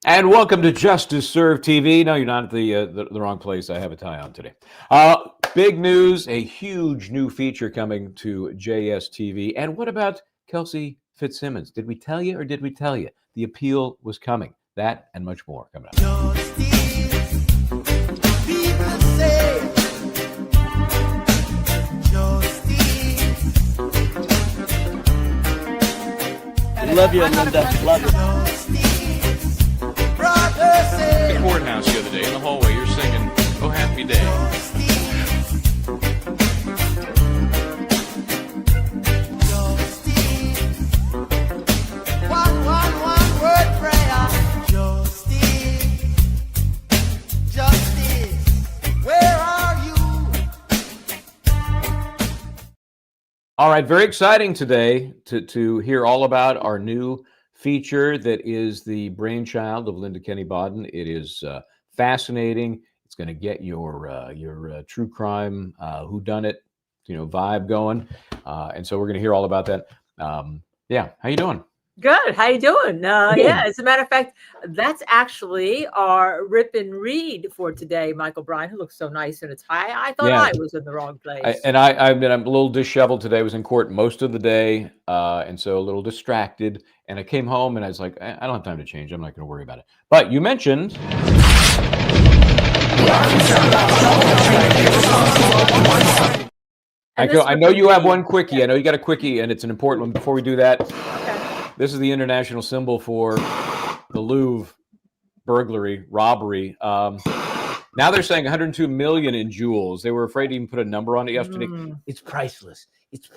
And welcome to Justice Served TV. No, you're not at the wrong place. I have a tie on today. Big news, a huge new feature coming to JSTV. And what about Kelsey Fitzsimmons? Did we tell you or did we tell you? The appeal was coming. That and much more coming up. Love you, Linda. Love you. The courthouse the other day in the hallway, you're singing "Oh Happy Day." One word prayer. Justice, where are you? All right, very exciting today to hear all about our new feature that is the brainchild of Linda Kenney Baden. It is fascinating. It's going to get your true crime whodunit, vibe going, and so we're going to hear all about that. Yeah, how you doing? Good. How you doing? Yeah, as a matter of fact, that's actually our rip and read for today, Michael Bryant, who looks so nice in a tie. I thought I was in the wrong place. I'm a little disheveled today. I was in court most of the day, and so a little distracted. And I came home and I was like, I don't have time to change. I'm not going to worry about it. But you mentioned. I know you have one quickie. I know you got a quickie, and it's an important one. Before we do that, this is the international symbol for the Louvre burglary, robbery. Now they're saying 102 million in jewels. They were afraid to even put a number on it yesterday. It's priceless.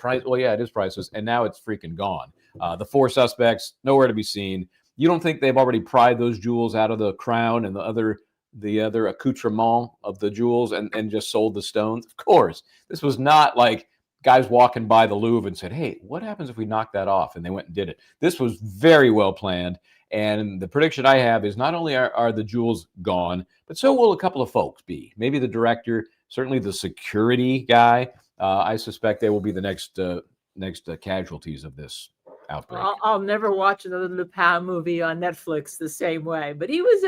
Well, yeah, it is priceless. And now it's freaking gone. The 4 suspects, nowhere to be seen. You don't think they've already pried those jewels out of the crown and the other accoutrement of the jewels and just sold the stones? Of course. This was not like guys walking by the Louvre and said, hey, what happens if we knock that off? And they went and did it. This was very well planned. And the prediction I have is not only are the jewels gone, but so will a couple of folks be. Maybe the director, certainly the security guy. I suspect they will be the next casualties of this outbreak. I'll never watch another Lupin movie on Netflix the same way. But he was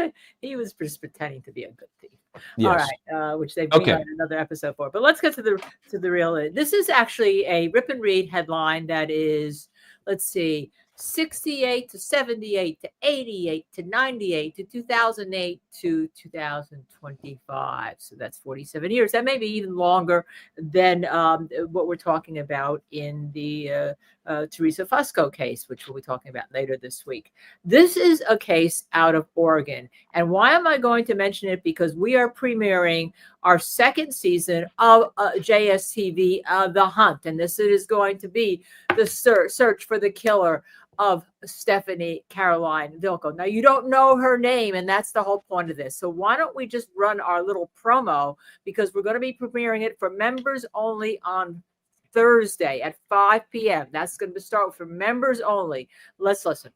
just pretending to be a good thief. Yes. All right, which they bring out another episode for. But let's get to the real. This is actually a rip and read headline that is, let's see, 68 to 78 to 88 to 98 to 2008 to 2025. So that's 47 years. That may be even longer than what we're talking about in the Teresa Fusco case, which we'll be talking about later this week. This is a case out of Oregon. And why am I going to mention it? Because we are premiering our second season of JSTV, The Hunt. And this is going to be the search for the killer of Stephanie Caroline Vilko. Now, you don't know her name, and that's the whole point of this. So why don't we just run our little promo, because we're going to be premiering it for members only on Thursday at 5 p.m. That's going to start for members only. Let's listen.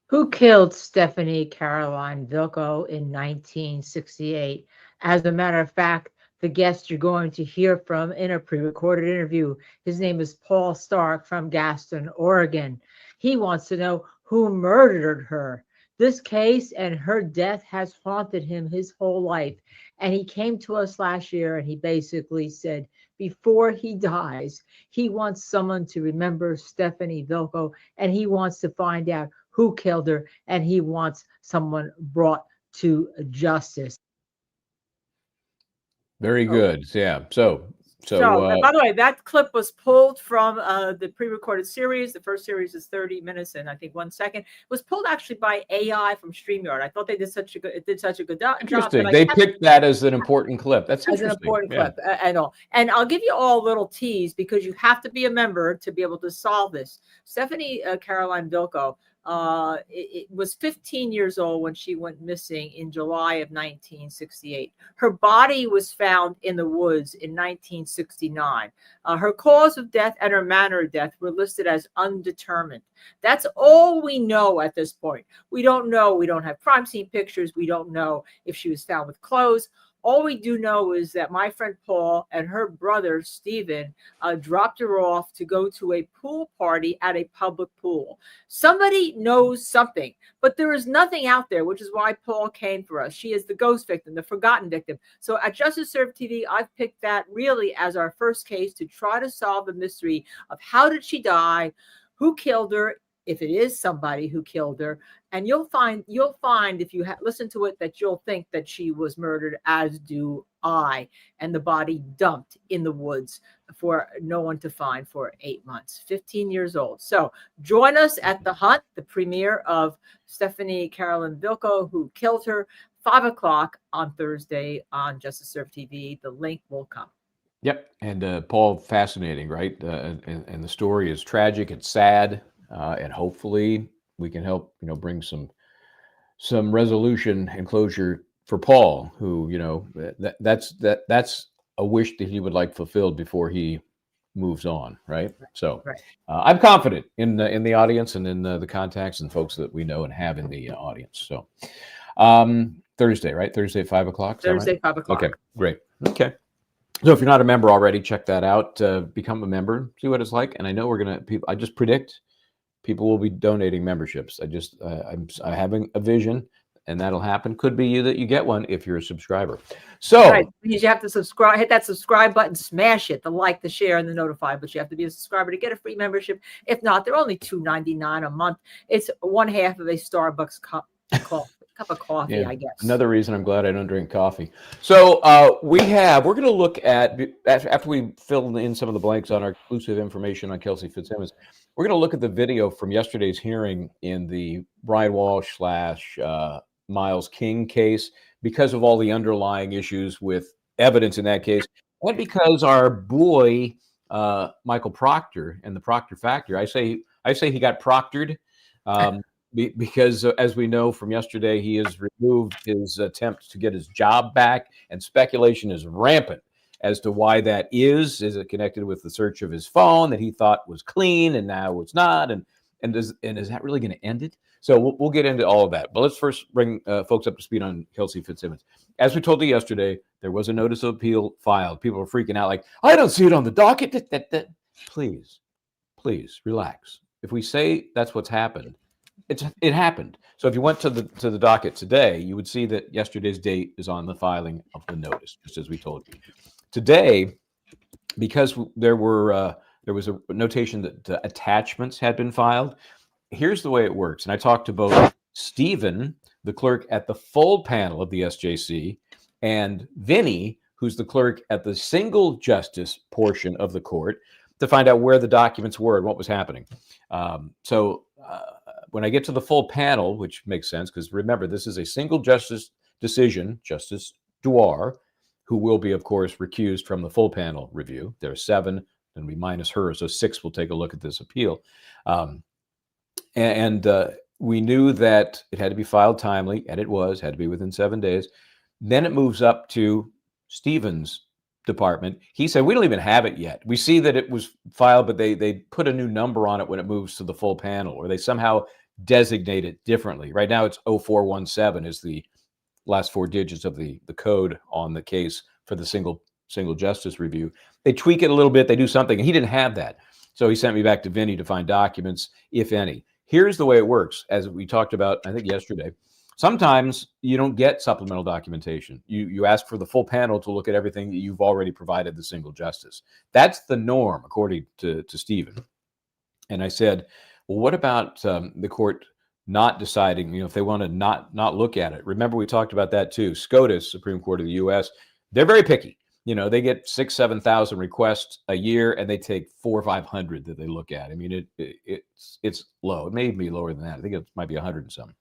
Who killed Stephanie Caroline Vilko in 1968? As a matter of fact, the guest you're going to hear from in a pre-recorded interview, his name is Paul Stark from Gaston, Oregon. He wants to know who murdered her. This case and her death has haunted him his whole life. And he came to us last year and he basically said before he dies, he wants someone to remember Stephanie Vilko, and he wants to find out who killed her, and he wants someone brought to justice. Very good. Yeah. So by the way, that clip was pulled from the pre-recorded series. The first series is 30 minutes and I think 1 second. It was pulled actually by AI from StreamYard. I thought they did such a good job. Interesting. They picked that as an important clip. That's interesting. As an important clip and all. And I'll give you all a little tease, because you have to be a member to be able to solve this. Stephanie Caroline Vilko it was 15 years old when she went missing in July of 1968. Her body was found in the woods in 1969. Her cause of death and her manner of death were listed as undetermined. That's all we know at this point. We don't know. We don't have crime scene pictures. We don't know if she was found with clothes. All we do know is that my friend Paul and her brother Stephen dropped her off to go to a pool party at a public pool. Somebody knows something, but there is nothing out there, which is why Paul came for us. She is the ghost victim, the forgotten victim. So at Justice Served TV, I've picked that really as our first case to try to solve the mystery of how did she die, who killed her, if it is somebody who killed her. And you'll find if you listen to it that you'll think that she was murdered, as do I, and the body dumped in the woods for no one to find for 8 months, 15 years old. So join us at The Hunt, the premiere of Stephanie Carolyn Vilko, who killed her, 5 o'clock on Thursday on Justice Served TV. The link will come. Yep. And Paul, fascinating, right? And the story is tragic. It's sad. And hopefully we can help, bring some resolution and closure for Paul, who, that's a wish that he would like fulfilled before he moves on, right? So I'm confident in the audience and in the contacts and folks that we know and have in the audience. So Thursday, right? Thursday at 5 o'clock. Thursday, 5 o'clock. Okay, great. Okay. So if you're not a member already, check that out. Become a member, see what it's like. And I know I just predict people will be donating memberships. I'm having a vision, and that'll happen. Could be you that you get one if you're a subscriber. So you have to subscribe, hit that subscribe button, smash it, the like, the share, and the notify. But you have to be a subscriber to get a free membership. If not, they're only $2.99 a month. It's one half of a Starbucks cup of coffee, I guess. Another reason I'm glad I don't drink coffee. So we're going to look at, after we fill in some of the blanks on our exclusive information on Kelsey Fitzsimmons, we're going to look at the video from yesterday's hearing in the Brian Walsh / Miles King case, because of all the underlying issues with evidence in that case, and because our boy Michael Proctor and the Proctor factor, I say he got proctored. Because as we know from yesterday, he has removed his attempt to get his job back, and speculation is rampant as to why that is. Is it connected with the search of his phone that he thought was clean and now it's not? And is that really going to end it? So we'll get into all of that. But let's first bring folks up to speed on Kelsey Fitzsimmons. As we told you yesterday, there was a notice of appeal filed. People were freaking out like, I don't see it on the docket. Please relax. If we say that's what's happened, it happened. So if you went to the docket today, you would see that yesterday's date is on the filing of the notice, just as we told you. Today, because there was a notation that attachments had been filed, here's the way it works. And I talked to both Stephen, the clerk at the full panel of the SJC, and Vinny, who's the clerk at the single justice portion of the court, to find out where the documents were and what was happening. When I get to the full panel, which makes sense, because remember, this is a single justice decision, Justice Duar, who will be, of course, recused from the full panel review. There are 7, and we minus her, so 6 will take a look at this appeal. We knew that it had to be filed timely, and it had to be within 7 days. Then it moves up to Stephen's department. He said, we don't even have it yet. We see that it was filed, but they put a new number on it when it moves to the full panel, or they somehow designate it differently. Right now it's 0417 is the last 4 digits of the code on the case for the single justice review. They tweak it a little bit, they do something, and he didn't have that. So he sent me back to Vinny to find documents, if any. Here's the way it works, as we talked about, I think yesterday. Sometimes you don't get supplemental documentation. You ask for the full panel to look at everything that you've already provided the single justice. That's the norm, according to Stephen. And I said, well, what about the court not deciding, if they want to not look at it? Remember, we talked about that too. SCOTUS, Supreme Court of the U.S., they're very picky. They get 6,000-7,000 requests a year, and they take 400 or 500 that they look at. I mean, it's low. It may be lower than that. I think it might be 100 and some.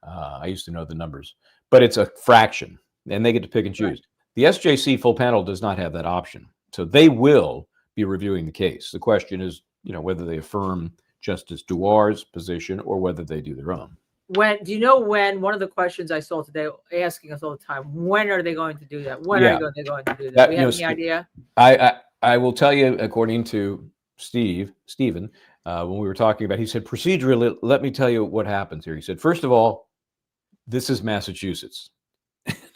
I used to know the numbers, but it's a fraction, and they get to pick and choose. Right. The SJC full panel does not have that option, so they will be reviewing the case. The question is, whether they affirm Justice Duar's position or whether they do their own. When one of the questions I saw today asking us all the time, when are they going to do that? When are they going to do that? We have any idea? I will tell you, according to Stephen, when we were talking about, he said, procedurally, let me tell you what happens here. He said, first of all, this is Massachusetts.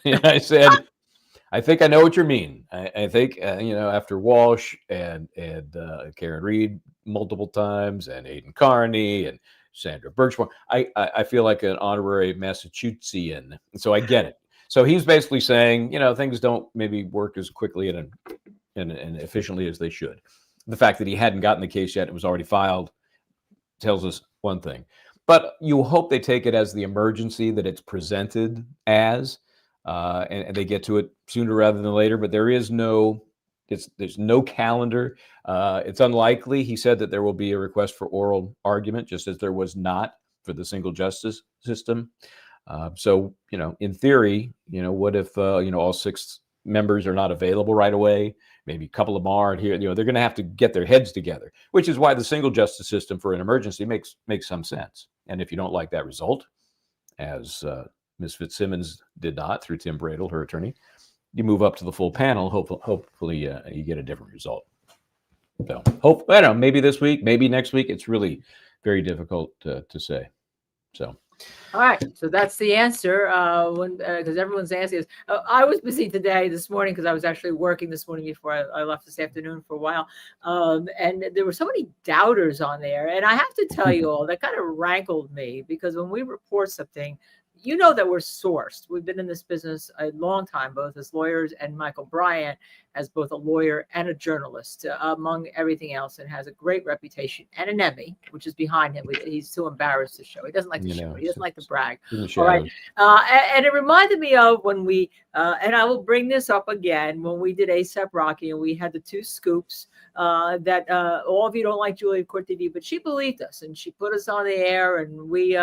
And I I think I know what you mean. I think after Walsh and Karen Reed multiple times, and Aidan Carney and Sandra Birchmore, I feel like an honorary Massachusettsian. So I get it. So he's basically saying, things don't maybe work as quickly and efficiently as they should. The fact that he hadn't gotten the case yet, it was already filed, tells us one thing. But you hope they take it as the emergency that it's presented as, and they get to it sooner rather than later. But there's no calendar. It's unlikely. He said that there will be a request for oral argument, just as there was not for the single justice system. So, in theory, what if, all 6 members are not available right away? Maybe a couple of them aren't here. They're going to have to get their heads together, which is why the single justice system for an emergency makes some sense. And if you don't like that result, as Ms. Fitzsimmons did not through Tim Bradle, her attorney, you move up to the full panel. Hopefully you get a different result. So I don't know, maybe this week, maybe next week. It's really very difficult to say. So. All right, so that's the answer. Because everyone's asking us. I was busy this morning, because I was actually working this morning before I left this afternoon for a while. And there were so many doubters on there. And I have to tell you all, that kind of rankled me, because when we report something, that we're sourced. We've been in this business a long time, both as lawyers, and Michael Bryant as both a lawyer and a journalist, among everything else, and has a great reputation and an Emmy, which is behind him. He's too embarrassed to show. He doesn't like to show. He doesn't like to brag. All right. And it reminded me of when we, and I will bring this up again, when we did ASAP Rocky, and we had the 2 scoops that all of you don't like Julia Court TV, but she believed us, and she put us on the air, and we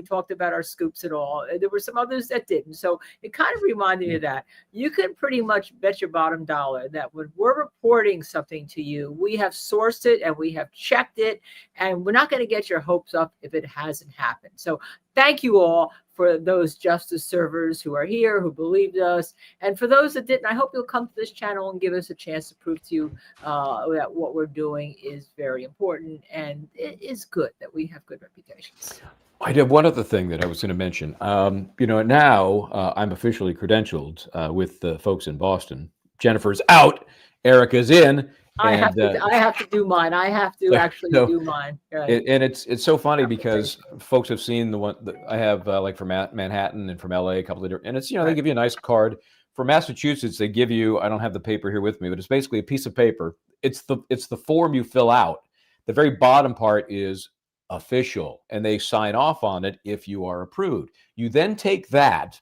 talked about our scoops and all. There were some others that didn't. So it kind of reminded me of that. You can pretty much bet your bottom dollar that when we're reporting something to you, we have sourced it and we have checked it, and we're not going to get your hopes up if it hasn't happened. So thank you all for those justice servers who are here, who believed us. And for those that didn't, I hope you'll come to this channel and give us a chance to prove to you that what we're doing is very important, and it is good that we have good reputations. I did one other thing that I was going to mention. Now I'm officially credentialed with the folks in Boston. Jennifer's out, Erica's in. I have to do mine. I have to actually do mine. Right. And it's so funny because folks have seen the one that I have, like from Manhattan and from LA, a couple of different, and it's, they give you a nice card. For Massachusetts, they give you, I don't have the paper here with me, but it's basically a piece of paper. It's the form you fill out. The very bottom part is official, and they sign off on it if you are approved. You then take that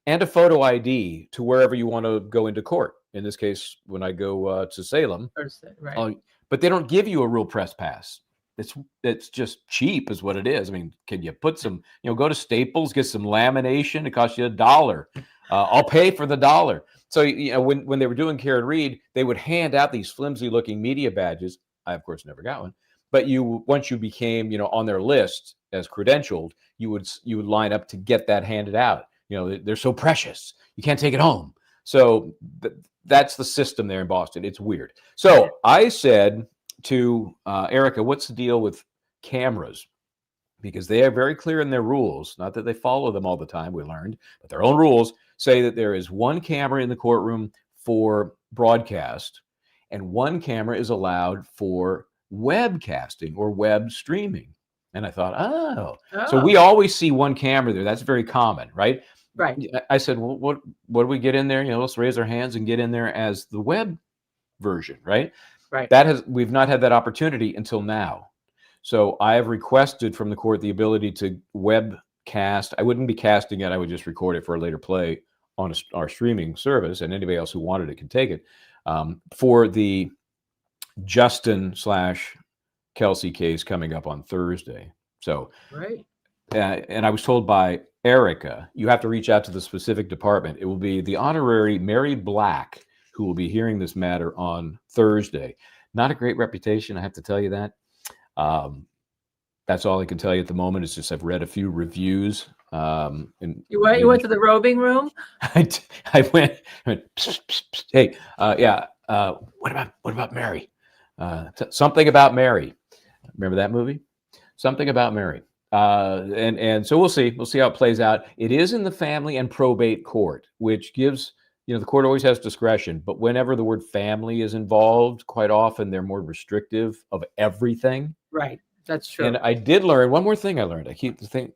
and a photo ID to wherever you want to go into court. In this case, when I go to Salem, right. But they don't give you a real press pass. It's just cheap, is what it is. I mean, can you put some? Go to Staples, get some lamination. It costs you $1. I'll pay for the $1. So when they were doing Karen Reed, they would hand out these flimsy-looking media badges. I, of course, never got one. But once you became, on their list as credentialed, you would line up to get that handed out. They're so precious. You can't take it home. So that's the system there in Boston. It's weird. So I said to Erica, what's the deal with cameras? Because they are very clear in their rules. Not that they follow them all the time, we learned, but their own rules say that there is one camera in the courtroom for broadcast, and one camera is allowed for webcasting or web streaming. And I thought, so we always see one camera there. That's very common, right? Right. I said, well, what do we get in there? Let's raise our hands and get in there as the web version, right? Right. We've not had that opportunity until now. So I have requested from the court the ability to webcast. I wouldn't be casting it. I would just record it for a later play on our streaming service, and anybody else who wanted it can take it. For the Justin/Kelsey case coming up on Thursday. So, right. And I was told by Erica, you have to reach out to the specific department. It will be the Honorary Mary Black who will be hearing this matter on Thursday. Not a great reputation, I have to tell you that. That's all I can tell you at the moment. It's just I've read a few reviews. You went to the robing room? I went psst, psst, psst. Hey, what about Mary? Something About Mary. Remember that movie? Something About Mary. And so we'll see how it plays out. It is in the family and probate court, which gives the court always has discretion, but whenever the word family is involved, quite often they're more restrictive of everything. Right. That's true. And I did learn one more thing. I learned.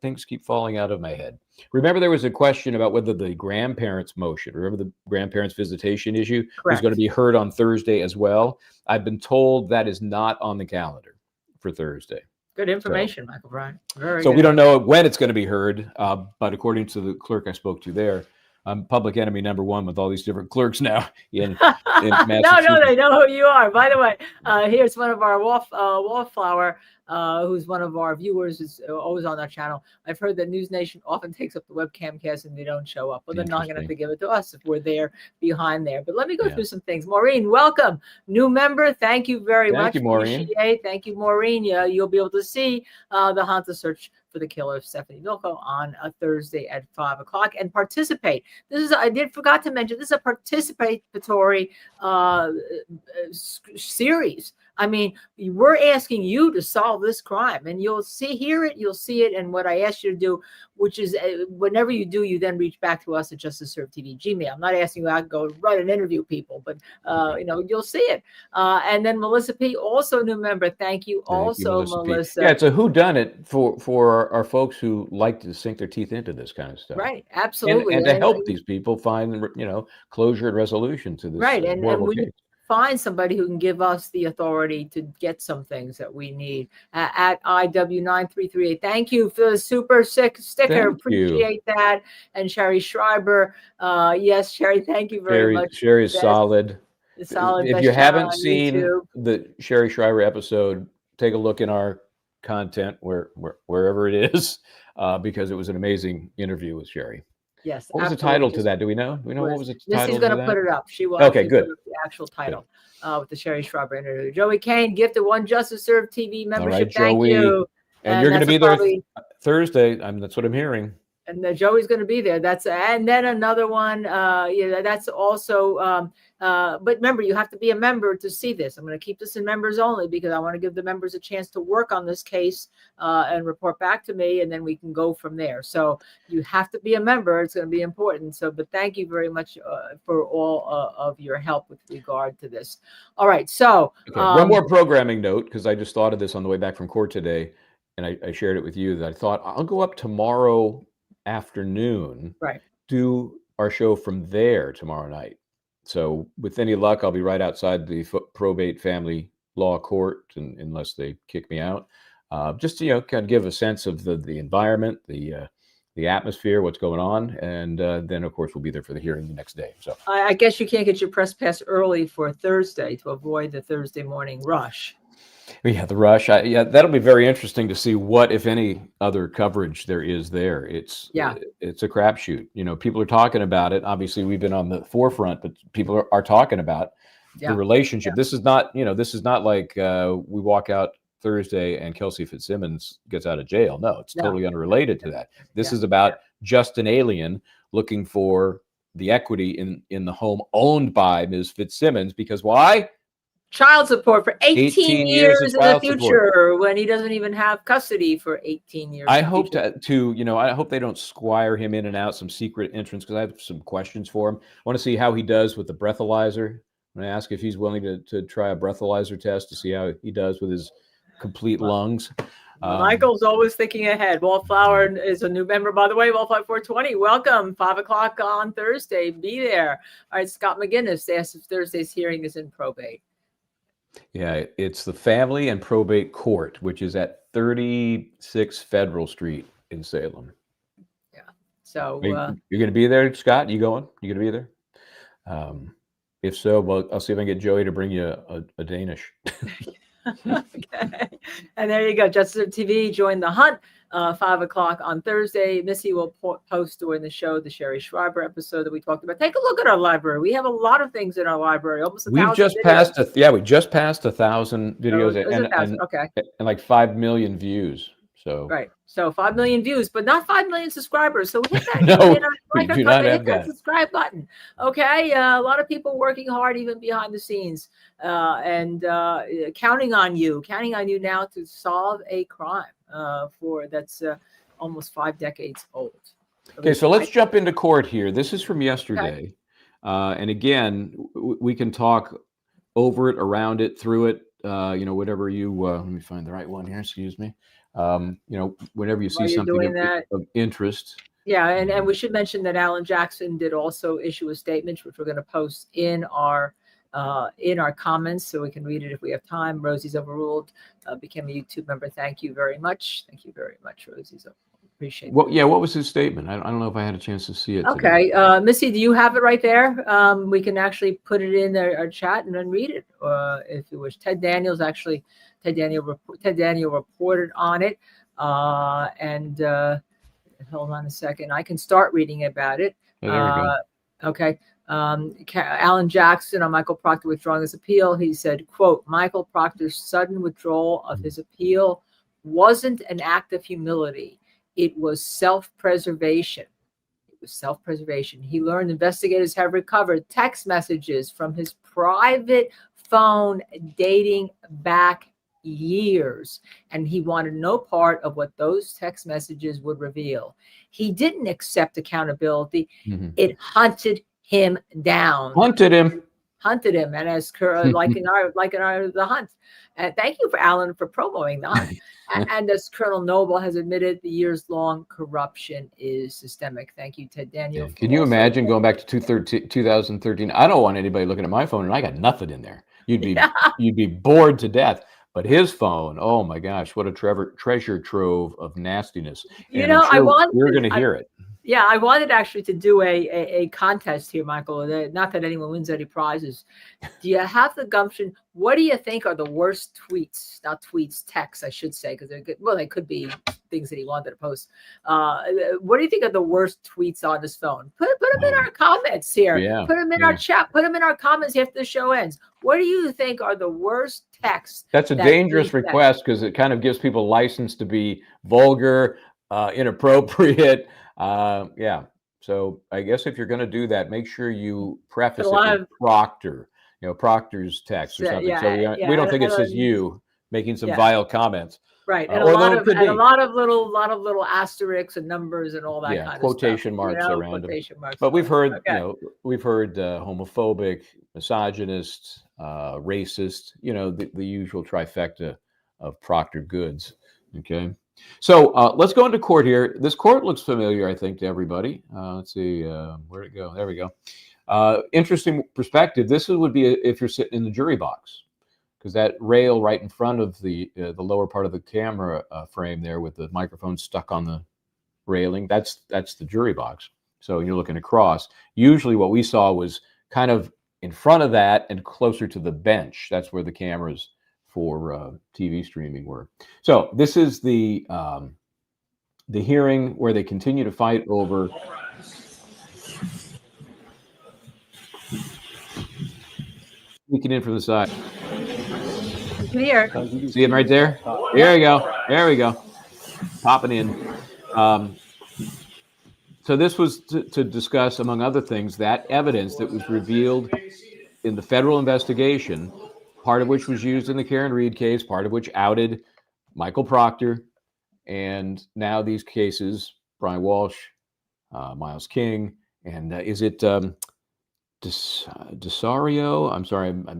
Things keep falling out of my head. Remember, there was a question about whether the grandparents' motion, remember the grandparents' visitation issue, was going to be heard on Thursday as well. I've been told that is not on the calendar for Thursday. Good information, Michael Bryant. Very so good. We don't know when it's going to be heard, but according to the clerk I spoke to there, I'm public enemy number one with all these different clerks now in Massachusetts. No, they know who you are. By the way, here's one of our Wallflower, who's one of our viewers, is always on our channel. I've heard that News Nation often takes up the webcam cast and they don't show up. Well, they're not going to have to give it to us if we're there behind there. But let me go through some things. Maureen, welcome. New member. Thank you very much. Thank you, Maureen. Thank you, Maureen. You'll be able to see the Hunter search for the killer of Stephanie Milko on a Thursday at 5 o'clock and participate. I forgot to mention, this is a participatory series. I mean, we're asking you to solve this crime, and you'll hear it. And what I asked you to do, which is whenever you do, you then reach back to us at Justice Serve TV Gmail. I'm not asking you to go run and interview people, but you'll see it. And then Melissa P, also new member. Thank you, also Melissa. Yeah, it's a whodunit for our folks who like to sink their teeth into this kind of stuff. Right, absolutely, and to help these people find closure and resolution to this. Right, and we case. Find somebody who can give us the authority to get some things that we need at IW9338. Thank you for the super sick sticker. Appreciate that. And Sherry Schreiber. Yes, Sherry, thank you very much. Sherry is solid. Solid. If you haven't seen the Sherry Schreiber episode, take a look in our content wherever it is, because it was an amazing interview with Sherry. Yes. What was the title to that? Do we know? What was the title? Missy's going to put it up. She will. Okay, good. The actual title with the Sherry Schreiber interview. Joey Kane gifted one Justice Serve TV membership. All right, Joey. Thank you. And you're going to be there Thursday. That's what I'm hearing. And Joey's going to be there. And then another one. That's also. But remember, you have to be a member to see this. I'm going to keep this in members only because I want to give the members a chance to work on this case and report back to me, and then we can go from there. So you have to be a member. It's going to be important. But thank you very much for all of your help with regard to this. All right. So one more programming note, because I just thought of this on the way back from court today, and I shared it with you, that I thought I'll go up tomorrow afternoon, do our show from there tomorrow night. So with any luck, I'll be right outside the probate family law court, unless they kick me out. Just to kind of give a sense of the environment, the atmosphere, what's going on, and then of course we'll be there for the hearing the next day. So I guess you can't get your press pass early for Thursday to avoid the Thursday morning rush. Yeah, the rush. That'll be very interesting to see what, if any, other coverage there is there. It's a crapshoot. People are talking about it. Obviously, we've been on the forefront, but people are talking about the relationship. Yeah. This is not like we walk out Thursday and Kelsey Fitzsimmons gets out of jail. No, it's totally unrelated to that. This is about just an alien looking for the equity in the home owned by Ms. Fitzsimmons. Because why? Child support for 18 years in the future when he doesn't even have custody for 18 years. I hope I hope they don't squire him in and out some secret entrance, because I have some questions for him. I want to see how he does with the breathalyzer. I'm going to ask if he's willing to try a breathalyzer test to see how he does with his complete lungs. Michael's always thinking ahead. Wallflower is a new member, by the way. Wallflower 420, welcome. 5 o'clock on Thursday. Be there. All right, Scott McGinnis asked if Thursday's hearing is in probate. Yeah, it's the Family and Probate Court, which is at 36 Federal Street in Salem. Yeah. So you're going to be there, Scott? You going? You going to be there? If so, well, I'll see if I can get Joey to bring you a Danish. Okay. And there you go. Justice TV, join the hunt. 5 o'clock on Thursday. Missy will post during the show the Sherry Schreiber episode that we talked about. Take a look at our library. We have a lot of things in our library. Almost 1,000 we just passed 1,000 videos and like 5 million views. So right. So 5 million views, but not 5 million subscribers. So hit that. We do not have that subscribe button. Okay. A lot of people working hard, even behind the scenes, and counting on you now to solve a crime that's almost 5 decades old. Okay, so let's jump into court here. This is from yesterday. And again, we can talk over it, around it, through it, whatever you, let me find the right one here, excuse me. Whenever you see something of interest. Yeah, and we should mention that Alan Jackson did also issue a statement, which we're going to post in our comments, so we can read it if we have time. Rosie's overruled, became a YouTube member. Thank you very much. Thank you very much, Rosie's. Appreciate it. Well, yeah, what was his statement? I don't know if I had a chance to see it. Okay, Missy, do you have it right there? We can actually put it in our chat and then read it, if you wish. Ted Daniel reported on it, and hold on a second. I can start reading about it. Oh, there we go. Okay. Alan Jackson on Michael Proctor withdrawing his appeal. He said, quote, Michael Proctor's sudden withdrawal of his appeal wasn't an act of humility. It was self-preservation. He learned investigators have recovered text messages from his private phone dating back years, and he wanted no part of what those text messages would reveal. He didn't accept accountability. Mm-hmm. It hunted him down. Hunted him, and as like in our the hunt. Thank you for Alan for promoting that. And as Colonel Noble has admitted, the years-long corruption is systemic. Thank you, Ted Daniel. Can you imagine going back to 2013? I don't want anybody looking at my phone, and I got nothing in there. You'd be bored to death. But his phone, oh my gosh, what a treasure trove of nastiness. And we're going to hear it. Yeah, I wanted actually to do a contest here, Michael. Not that anyone wins any prizes. Do you have the gumption? What do you think are the worst tweets? Not tweets, texts, I should say, because they're good. Well, they could be things that he wanted to post. What do you think are the worst tweets on his phone? Put them in our comments here. Yeah, put them in our chat. Put them in our comments after the show ends. What do you think are the worst texts? That's a dangerous request because it kind of gives people license to be vulgar, inappropriate. So I guess if you're going to do that, make sure you preface it with Proctor, Proctor's text or something. We don't think it says you making some vile comments. Right. And a lot of little asterisks and numbers and all that kind of quotation marks around them. But we've heard, homophobic, misogynist, racist, the usual trifecta of Proctor goods. Okay. So let's go into court here. This court looks familiar, I think, to everybody. Let's see, where'd it go? There we go. Interesting perspective. This would be if you're sitting in the jury box, because that rail right in front of the lower part of the camera frame there with the microphone stuck on the railing, that's the jury box. So you're looking across. Usually what we saw was kind of in front of that and closer to the bench. That's where the cameras for TV streaming were. So this is the hearing where they continue to fight over. Sneaking in from the side. Here. See him right there? There we go. There we go. Popping in. So this was to discuss, among other things, that evidence that was revealed in the federal investigation, part of which was used in the Karen Reed case, part of which outed Michael Proctor, and now these cases, Brian Walsh, Miles King, and is it Desario? I'm sorry, I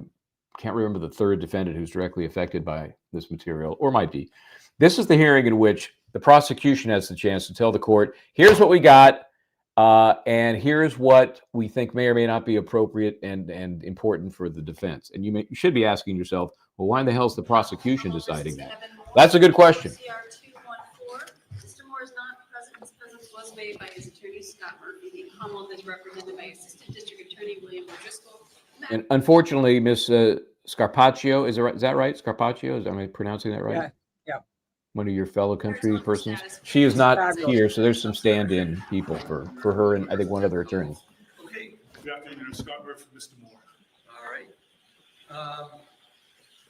can't remember the third defendant who's directly affected by this material, or might be. This is the hearing in which the prosecution has the chance to tell the court, here's what we got, and here's what we think may or may not be appropriate and important for the defense. And you should be asking yourself, well, why in the hell is the prosecution deciding that? That's a good question. Mr. Moore is not present. His presence was made by his attorney, Scott Murphy. The Commonwealth is represented by Assistant District Attorney William O'Driscoll. And unfortunately, Miss Scarpaccio, is that right? Scarpaccio, am I pronouncing that right? Yeah. One of your fellow country persons. She is not here, so there's some stand-in people for her and I think one other attorney. Okay. Good afternoon, Scott Murphy, Mr. Moore. All right.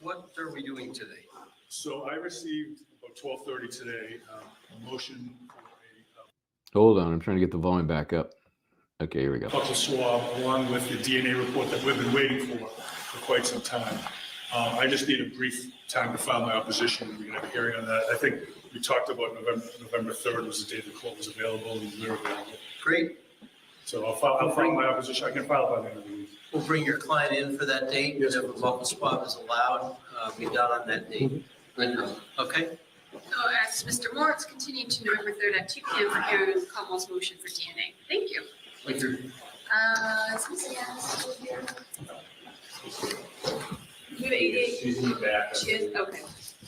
What are we doing today? So I received about 12:30 today a motion for Hold on, I'm trying to get the volume back up. Okay, here we go. buccal swab along with the DNA report that we've been waiting for quite some time. I just need a brief time to file my opposition. We're going to have a hearing on that. I think we talked about November 3rd was the day the court was available and we're available. Great. So I'll file my opposition. I can file by the end of the week. We'll bring your client in for that date, and Yes, if a vocal swab is allowed, be done on that date. Okay? So as Mr. Moritz continued to November 3rd at 2 p.m. for hearing of the Commonwealth's motion for DNA. Thank you. Thank you. Is Ms. Yass still here? We have 88. She's in the back. She is, okay.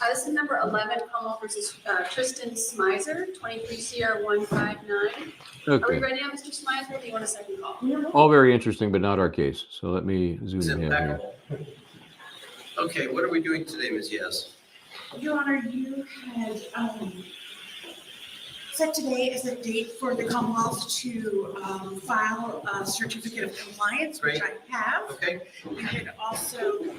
This is number 11, Commonwealth versus Tristan Smizer, 23 CR 159. Are we Okay. ready now, Mr. Smizer, or do you want a second call? All very interesting, but not our case. So let me Is zoom it in here. back? Okay, what are we doing today, Ms. Yes? Your Honor, you had set today as a date for the Commonwealth to file a certificate of compliance, which I have. Okay, You had also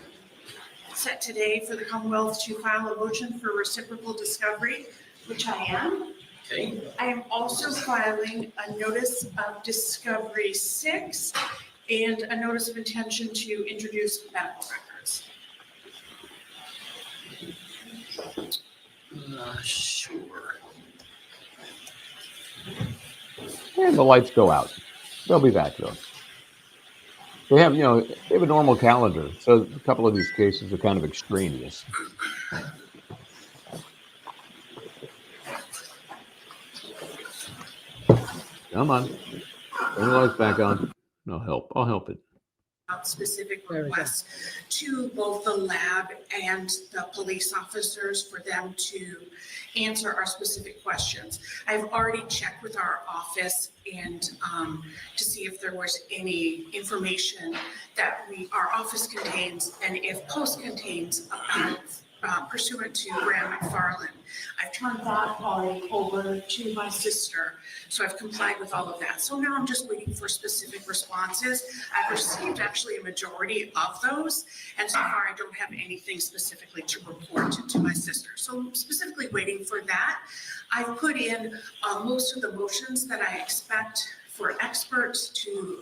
set today for the Commonwealth to file a motion for reciprocal discovery, which I am. okay. I am also filing a notice of discovery 6 and a notice of intention to introduce medical records. Sure. And the lights go out. They'll be back though. They have, they have a normal calendar. So a couple of these cases are kind of extraneous. Come on. Turn the lights back on. No help. I'll help it. Specific There we go. requests to both the lab and the police officers for them to answer our specific questions. I've already checked with our office and to see if there was any information that our office contains and if post contains pursuant to Graham McFarland. I've turned that all over to my sister, so I've complied with all of that. So now I'm just waiting for specific responses. I've received actually a majority of those, and so far I don't have anything specifically to report to my sister. So I'm specifically waiting for that. I've put in most of the motions that I expect for experts to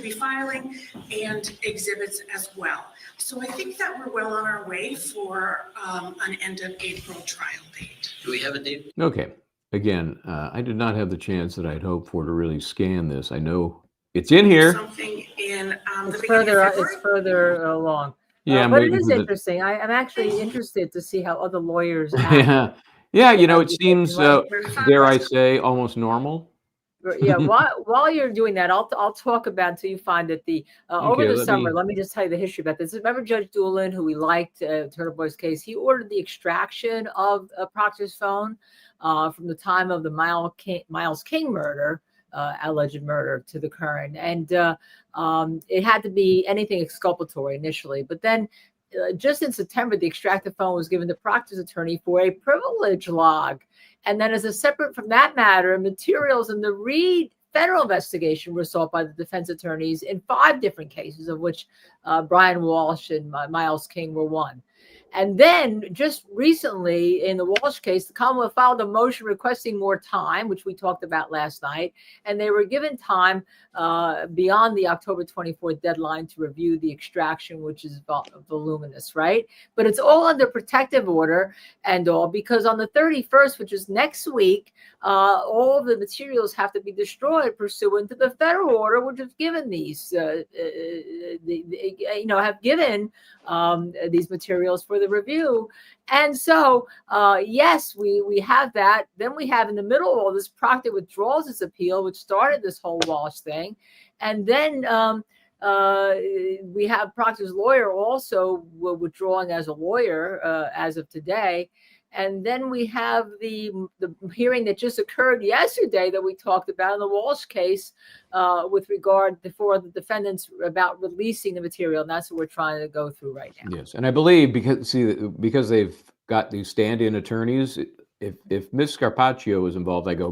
be filing and exhibits as well. So I think that we're well on our way for an end of April trial date. Do we have a date? Okay. Again, I did not have the chance that I'd hoped for to really scan this. I know it's in here. Something in the It's beginning further, of February. it's further along. Yeah, I'm but it waiting is for the- interesting. I'm actually interested to see how other lawyers act. Yeah. Yeah, it seems, Well, dare I say, almost normal. Yeah, while you're doing that, I'll talk about until you find that over Okay, the summer. Let me just tell you the history about this. Remember Judge Doolin, who we liked, Turner Boy's case. He ordered the extraction of Proctor's phone from the time of the Miles King murder, alleged murder, to the current, and it had to be anything exculpatory initially, but then. Just in September, the extracted phone was given to Proctor's attorney for a privilege log. And then as a separate from that matter, materials in the Reed federal investigation were sought by the defense attorneys in 5 different cases, of which Brian Walsh and Miles King were one. And then just recently in the Walsh case, the Commonwealth filed a motion requesting more time, which we talked about last night. And they were given time beyond the October 24th deadline to review the extraction, which is voluminous, right? But it's all under protective order and all, because on the 31st, which is next week, all of the materials have to be destroyed pursuant to the federal order, which has given these, have given these materials for the review. And so, yes, we have that. Then we have in the middle of all this, Proctor withdraws his appeal, which started this whole Walsh thing. And then we have Proctor's lawyer also withdrawing as a lawyer as of today. And then we have the hearing that just occurred yesterday that we talked about in the Walsh case with regard to 4 of the defendants about releasing the material. And that's what we're trying to go through right now. Yes, and I believe because they've got these stand-in attorneys, if Ms. Scarpaccio is involved, I go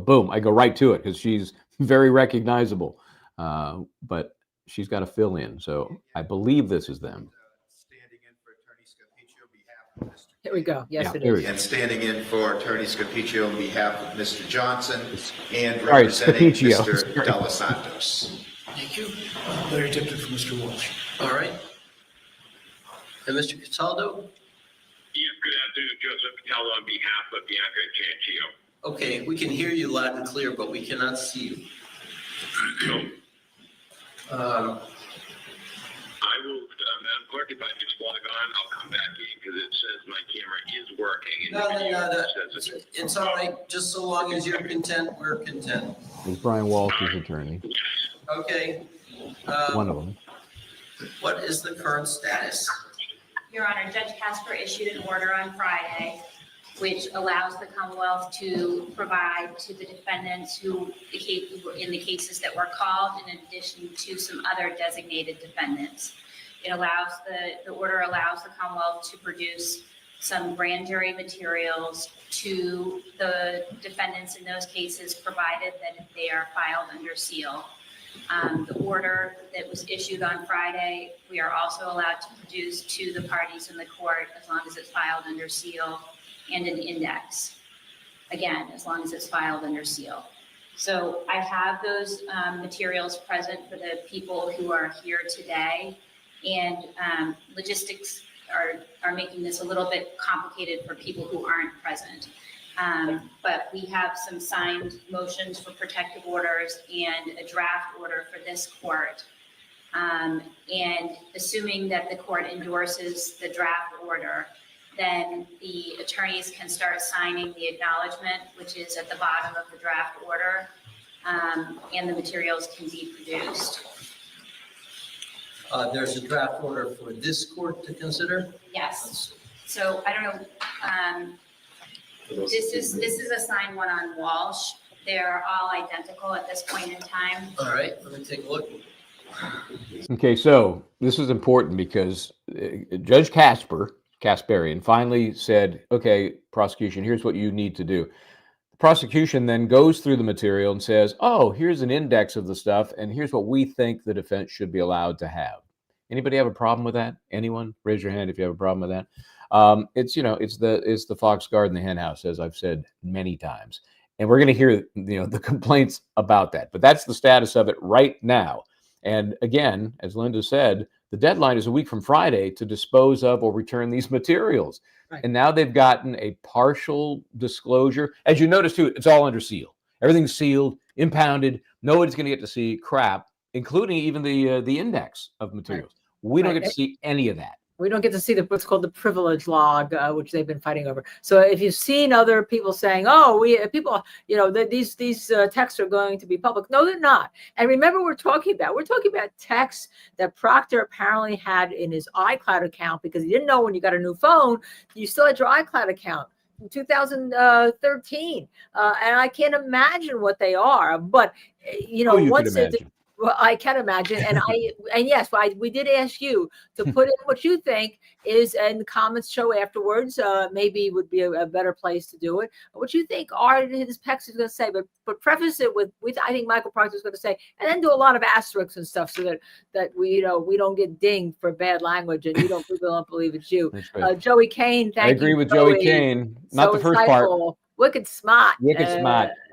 right to it because she's very recognizable. But she's got to fill in. So I believe this is them. Standing in for Attorney Scarpaccio on behalf of Mr. Here we go. Yes, Yeah, it here is. we go. And standing in for Attorney Scarpaccio on behalf of Mr. Johnson and Sorry, representing Scarpaccio. Mr. Sorry. Della Santos. Thank you. Larry Tipton for Mr. Walsh. All right. And Mr. Cataldo? Yes, good afternoon, Joseph Patello on behalf of Bianca Ciancio. Okay, we can hear you loud and clear, but we cannot see you. I will, Madam Clerk, if I just log on, I'll come back in because it says my camera is working. No, it's all right. Just so long as you're content, we're content. It's Brian Walsh's attorney, Okay. one of them. What is the current status? Your Honor, Judge Casper issued an order on Friday, which allows the Commonwealth to provide to the defendants who in the cases that were called, in addition to some other designated defendants. It allows the order allows the Commonwealth to produce some grand jury materials to the defendants in those cases, provided that they are filed under seal. The order that was issued on Friday, we are also allowed to produce to the parties in the court as long as it's filed under seal, and an index, again, as long as it's filed under seal. So I have those materials present for the people who are here today, and logistics are making this a little bit complicated for people who aren't present. But we have some signed motions for protective orders and a draft order for this court. And assuming that the court endorses the draft order, then the attorneys can start signing the acknowledgement, which is at the bottom of the draft order, and the materials can be produced. There's a draft order for this court to consider? Yes. So I don't know. This is a signed one on Walsh. They're all identical at this point in time. All right, let me take a look. Okay, so this is important because Judge Kasparian finally said, okay, prosecution, here's what you need to do. The prosecution then goes through the material and says, oh, here's an index of the stuff, and here's what we think the defense should be allowed to have. Anybody have a problem with that? Anyone? Raise your hand if you have a problem with that. It's the fox guard in the hen house, as I've said many times. And we're going to hear, the complaints about that. But that's the status of it right now. And again, as Linda said, the deadline is a week from Friday to dispose of or return these materials. Right. And now they've gotten a partial disclosure. As you notice, too, it's all under seal. Everything's sealed, impounded. Nobody's going to get to see crap, including even the index of materials. Right. We don't get to see any of that. We don't get to see what's called the privilege log, which they've been fighting over. So if you've seen other people saying, "Oh, these texts are going to be public," no, they're not. And remember, we're talking about texts that Proctor apparently had in his iCloud account because he didn't know when you got a new phone, you still had your iCloud account in 2013, and I can't imagine what they are. But once well, I can imagine, and yes, we did ask you to put in what you think is in the comments show afterwards. Maybe would be a better place to do it. What you think his Pex is going to say, but preface it with I think Michael Proctor is going to say, and then do a lot of asterisks and stuff so that we don't get dinged for bad language and people don't believe it's you. Right. Joey Kane, thank you. I agree with Joey Kane. Not the first part. Wicked smart.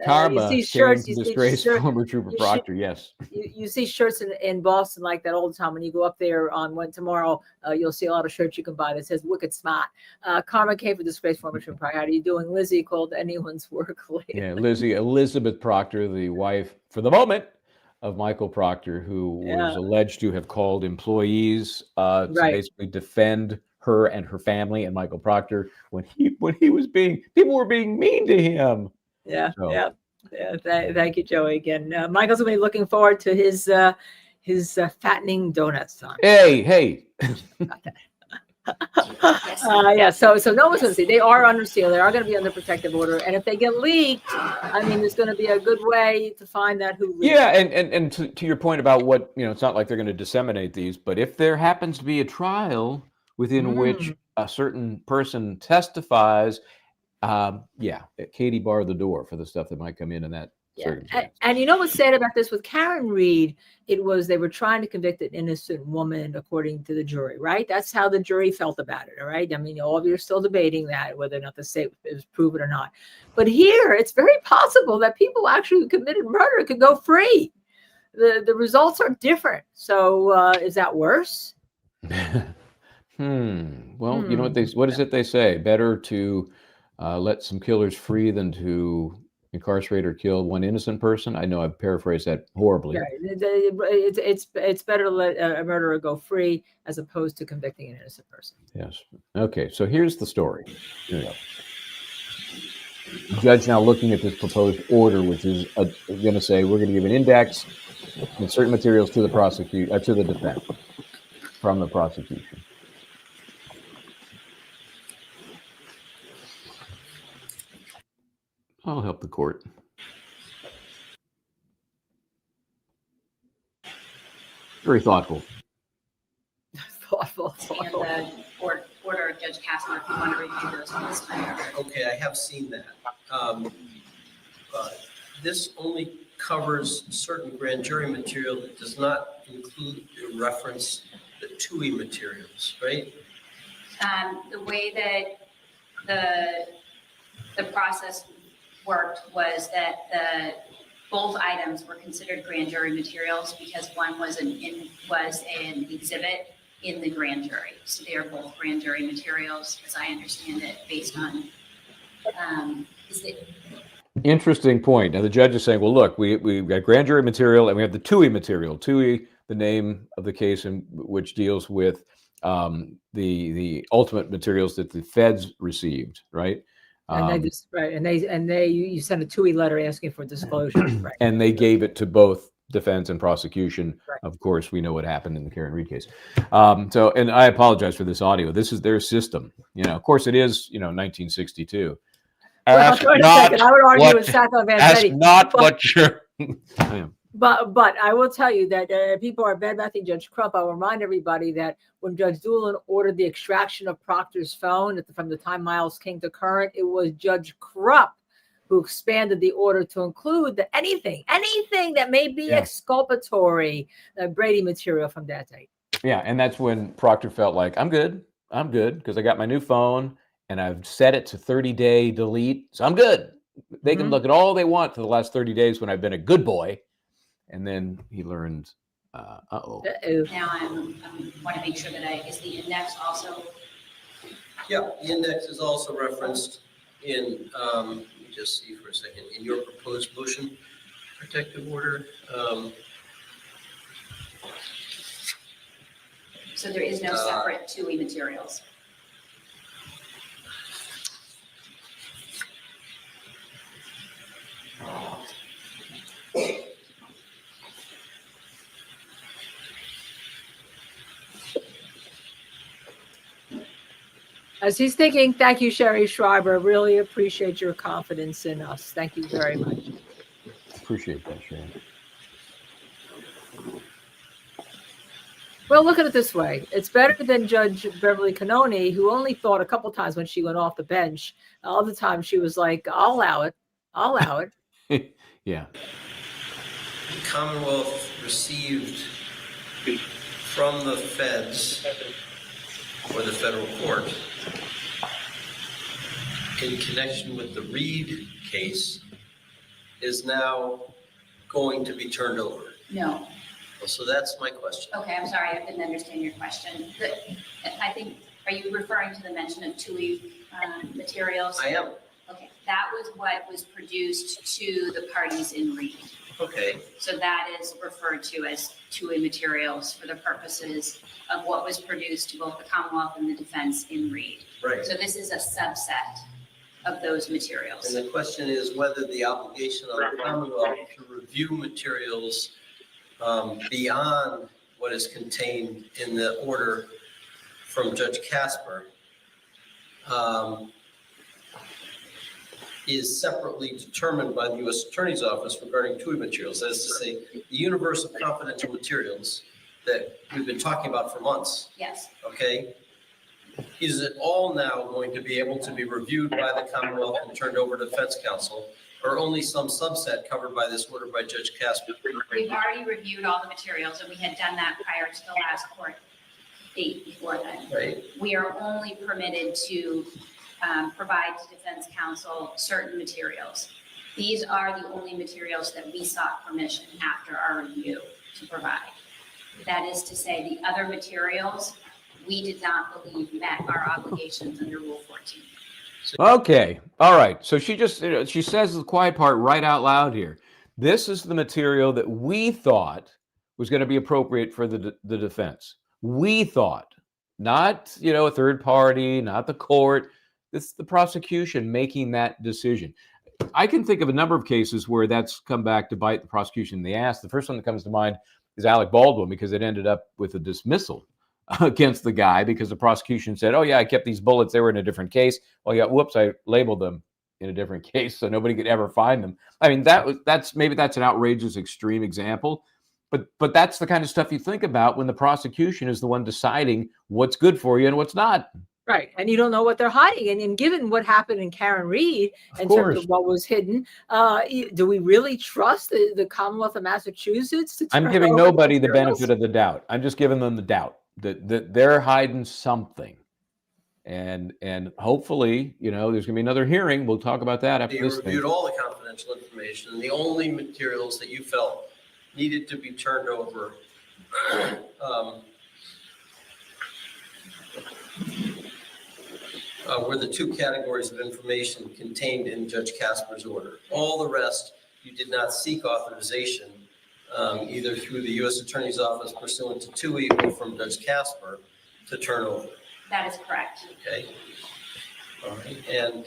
Karma. You see shirts. You disgraced former Trooper Proctor. Yes. You see shirts in Boston like that all the time. When you go up there tomorrow, you'll see a lot of shirts you can buy that says "Wicked Smart." Karma came for disgraced former Trooper Proctor. How are you doing, Lizzie? Called anyone's work later. Yeah, Lizzie Elizabeth Proctor, the wife for the moment of Michael Proctor, who was alleged to have called employees to basically defend her and her family and Michael Proctor when he was people were being mean to him. Thank you, Joey. Again, Michael's gonna be looking forward to his fattening donuts time. Hey. So no one's gonna see. They are under seal. They are gonna be under protective order. And if they get leaked, there's gonna be a good way to find out who leaked. Yeah, and to your point about what it's not like they're gonna disseminate these, but if there happens to be a trial within which a certain person testifies, Katie barred the door for the stuff that might come in that circumstance. And you know what's sad about this with Karen Reed? It was they were trying to convict an innocent woman, according to the jury, right? That's how the jury felt about it, all right? All of you are still debating that, whether or not the state is proven or not. But here, it's very possible that people actually who committed murder could go free. The results are different. So is that worse? Well, you know what is it they say? Better to let some killers free than to incarcerate or kill one innocent person. I know I've paraphrased that horribly. Yeah, it's better to let a murderer go free as opposed to convicting an innocent person. Yes. Okay. So here's the story. Here we go. The judge now looking at this proposed order, which is going to say we're going to give an index and certain materials to the to the defense from the prosecution. I'll help the court. Very thoughtful. Thoughtful. And the order of Judge Casper, if you want to review those from this time. Okay, I have seen that. This only covers certain grand jury material that does not include or reference the TUI materials, right? The way that the process worked was that both items were considered grand jury materials because one was an exhibit in the grand jury. So they are both grand jury materials, as I understand it, based on Interesting point. Now the judge is saying, well, look, we've got grand jury material and we have the TUI material. TUI, the name of the case, in which deals with the ultimate materials that the feds received, right? And you sent a TUI letter asking for disclosure, right? And they gave it to both defense and prosecution. Right. Of course, we know what happened in the Karen Reed case. And I apologize for this audio. This is their system. Of course, it is. 1962. Well, I would argue with Sacco Vanzetti. What you're. But I will tell you that people are bad-mouthing Judge Crump. I'll remind everybody that when Judge Doolin ordered the extraction of Proctor's phone from the time Miles came to current, it was Judge Crump who expanded the order to include anything that may be exculpatory Brady material from that date. Yeah, and that's when Proctor felt like, I'm good, because I got my new phone, and I've set it to 30-day delete, so I'm good. They can look at all they want for the last 30 days when I've been a good boy. And then he learned, Now I want to make sure that is the index also? Yeah, the index is also referenced in, let me just see for a second, in your proposed motion protective order. So there is no separate TUI materials? As he's thinking, thank you, Sherry Schreiber. Really appreciate your confidence in us. Thank you very much. Appreciate that, Sherry. Well, look at it this way. It's better than Judge Beverly Cannoni, who only thought a couple times when she went off the bench. All the time she was like, I'll allow it. I'll allow it. Yeah. The Commonwealth received from the feds or the federal court in connection with the Reed case is now going to be turned over. No. Well, so that's my question. Okay, I'm sorry, I didn't understand your question. I think, are you referring to the mention of TUI materials? I am. Okay, that was what was produced to the parties in Reed. Okay. So that is referred to as TUI materials for the purposes of what was produced to both the Commonwealth and the defense in Reed. Right. So this is a subset of those materials. And the question is whether the obligation on the Commonwealth to review materials beyond what is contained in the order from Judge Casper is separately determined by the U.S. Attorney's Office regarding TUI materials. That is to say, the universe of confidential materials that we've been talking about for months. Yes. Okay. Is it all now going to be able to be reviewed by the Commonwealth and turned over to Defense Counsel, or only some subset covered by this order by Judge Casper? We've already reviewed all the materials, and we had done that prior to the last court date before then. Right. We are only permitted to provide to Defense Counsel certain materials. These are the only materials that we sought permission after our review to provide. That is to say, the other materials we did not believe met our obligations under Rule 14. Okay. All right. So she just, she says the quiet part right out loud here. This is the material that we thought was going to be appropriate for the defense. We thought, not, a third party, not the court. It's the prosecution making that decision. I can think of a number of cases where that's come back to bite the prosecution in the ass. The first one that comes to mind is Alec Baldwin, because it ended up with a dismissal against the guy because the prosecution said, oh yeah, I kept these bullets, they were in a different case. Well, yeah, whoops, I labeled them in a different case, so nobody could ever find them. I mean, that's an outrageous extreme example, but that's the kind of stuff you think about when the prosecution is the one deciding what's good for you and what's not. Right. And you don't know what they're hiding. And given what happened in Karen Reed in terms of what was hidden, do we really trust the Commonwealth of Massachusetts? I'm giving nobody the benefit of the doubt. I'm just giving them the doubt that they're hiding something. And hopefully, there's going to be another hearing. We'll talk about that after this. You reviewed all the confidential information, and the only materials that you felt needed to be turned over were the two categories of information contained in Judge Casper's order. All the rest, you did not seek authorization either through the U.S. Attorney's Office pursuant to TUI or from Judge Casper to turn over. That is correct. Okay. All right. And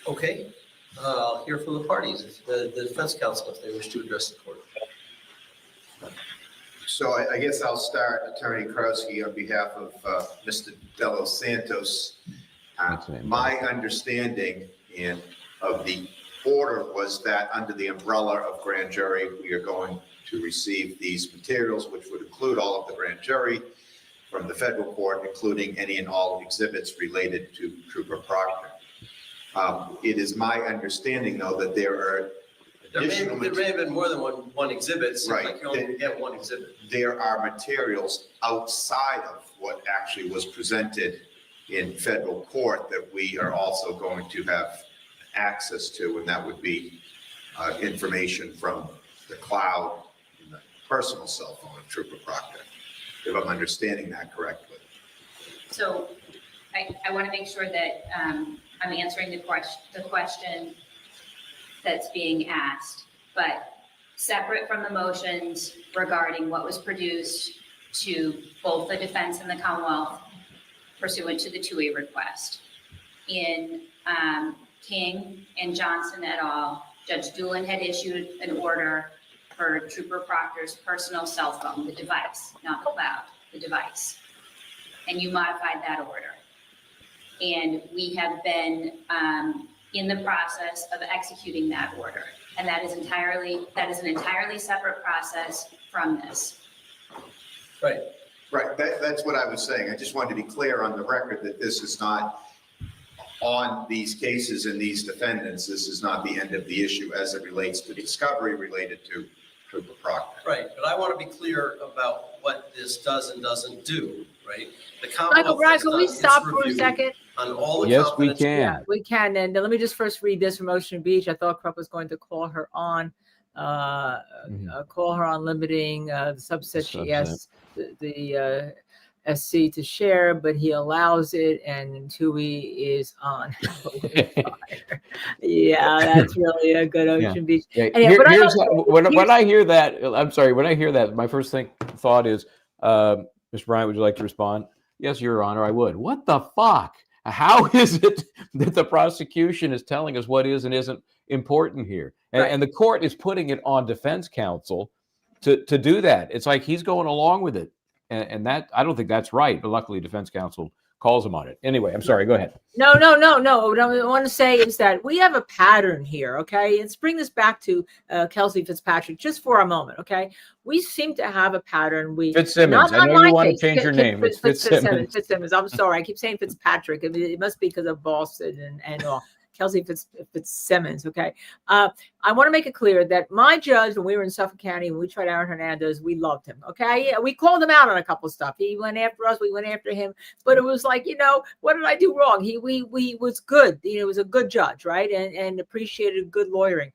okay. I'll hear from the parties, the defense counsel, if they wish to address the court. So I guess I'll start, Attorney Krowski, on behalf of Mr. De Los Santos. My understanding of the order was that under the umbrella of grand jury, we are going to receive these materials, which would include all of the grand jury from the federal court, including any and all exhibits related to Trooper Proctor. It is my understanding, though, that there are There may have been more than one exhibit. It seems right. like you only get one exhibit. There are materials outside of what actually was presented in federal court that we are also going to have access to, and that would be information from the cloud and the personal cell phone of Trooper Proctor, if I'm understanding that correctly. So I want to make sure that I'm answering the question that's being asked, but separate from the motions regarding what was produced to both the defense and the Commonwealth pursuant to the TUI request. In King and Johnson et al., Judge Doolin had issued an order for Trooper Proctor's personal cell phone, the device, not the cloud, the device. And you modified that order. And we have been in the process of executing that order. And that is an entirely separate process from this. Right. Right. That's what I was saying. I just wanted to be clear on the record that this is not on these cases and these defendants. This is not the end of the issue as it relates to discovery related to Trooper Proctor. Right. But I want to be clear about what this does and doesn't do, right? The Michael, Brian, can we stop for a second? On all the yes, we can. Yeah, we can. And let me just first read this from Ocean Beach. I thought Krupp was going to call her on, limiting the subset she asks the SC to share, but he allows it, and TUI is on. Yeah, that's really a good Ocean Beach. Yeah. Anyway, when I hear that, I'm sorry, when I hear that, my first thought is, Mr. Bryant, would you like to respond? Yes, Your Honor, I would. What the fuck? How is it that the prosecution is telling us what is and isn't important here? And the court is putting it on defense counsel to do that. It's like he's going along with it. And that, I don't think that's right. But luckily, defense counsel calls him on it. Anyway, I'm sorry. Go ahead. No. What I want to say is that we have a pattern here, okay? Let's bring this back to Kelsey Fitzpatrick just for a moment, okay? We seem to have a pattern. Fitzsimmons. I know you want to change your name. It's Fitzsimmons. Fitzsimmons. I'm sorry. I keep saying Fitzpatrick. It must be because of Boston and all. Kelsey Fitzsimmons, okay? I want to make it clear that my judge, when we were in Suffolk County, when we tried Aaron Hernandez, we loved him, okay? We called him out on a couple of stuff. He went after us, we went after him, but it was like, what did I do wrong? We was good. He was a good judge, right? And appreciated good lawyering.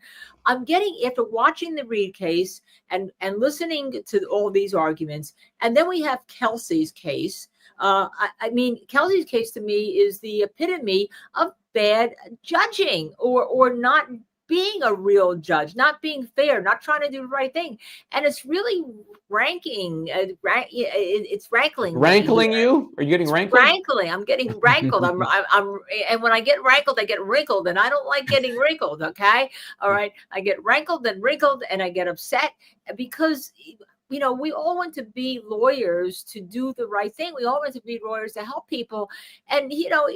I'm getting, after watching the Reed case and listening to all these arguments, and then we have Kelsey's case, I mean, Kelsey's case to me is the epitome of bad judging or not being a real judge, not being fair, not trying to do the right thing. And it's really ranking. It's rankling. Rankling you? Are you getting rankled? Rankling. I'm getting rankled. And when I get rankled, I get wrinkled, and I don't like getting wrinkled. Okay. All right. I get rankled and wrinkled, and I get upset because, you know, we all want to be lawyers to do the right thing. We all want to be lawyers to help people. And, you know,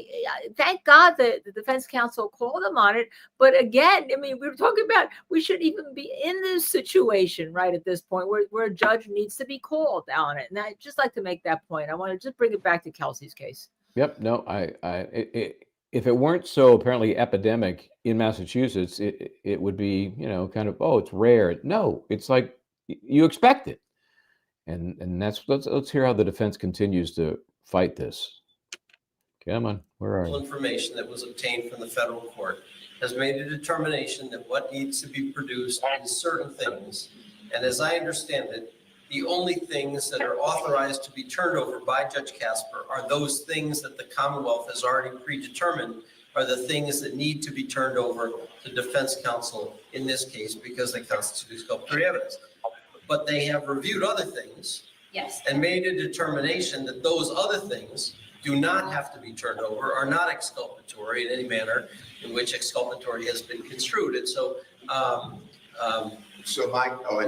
thank God that the defense counsel called them on it. But again, I mean, we were talking about we shouldn't even be in this situation right at this point where a judge needs to be called on it. And I'd just like to make that point. I want to just bring it back to Kelsey's case. Yep. No, if it weren't so apparently epidemic in Massachusetts, it would be, you know, kind of, oh, it's rare. No, it's like you expect it. And that's let's hear how the defense continues to fight this. Come on, where are you? Information that was obtained from the federal court has made a determination that what needs to be produced is certain things. And as I understand it, the only things that are authorized to be turned over by Judge Casper are those things that the Commonwealth has already predetermined are the things that need to be turned over to defense counsel in this case because they constitute exculpatory evidence. But they have reviewed other things. Yes. And made a determination that those other things do not have to be turned over, are not exculpatory in any manner in which exculpatory has been construed. And so,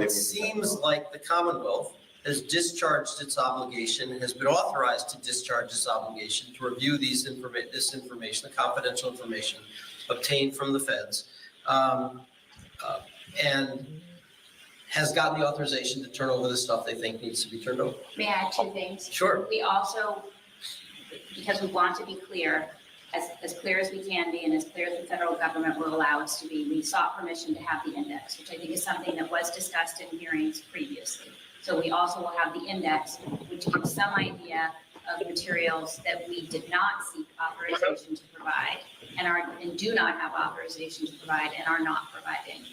it seems like the Commonwealth has discharged its obligation, has been authorized to discharge its obligation to review this information, the confidential information obtained from the feds, and has gotten the authorization to turn over the stuff they think needs to be turned over. May I add two things? Sure. We also, because we want to be clear, as clear as we can be and as clear as the federal government will allow us to be, we sought permission to have the index, which I think is something that was discussed in hearings previously. So we also will have the index, which gives some idea of materials that we did not seek authorization to provide and do not have authorization to provide and are not providing.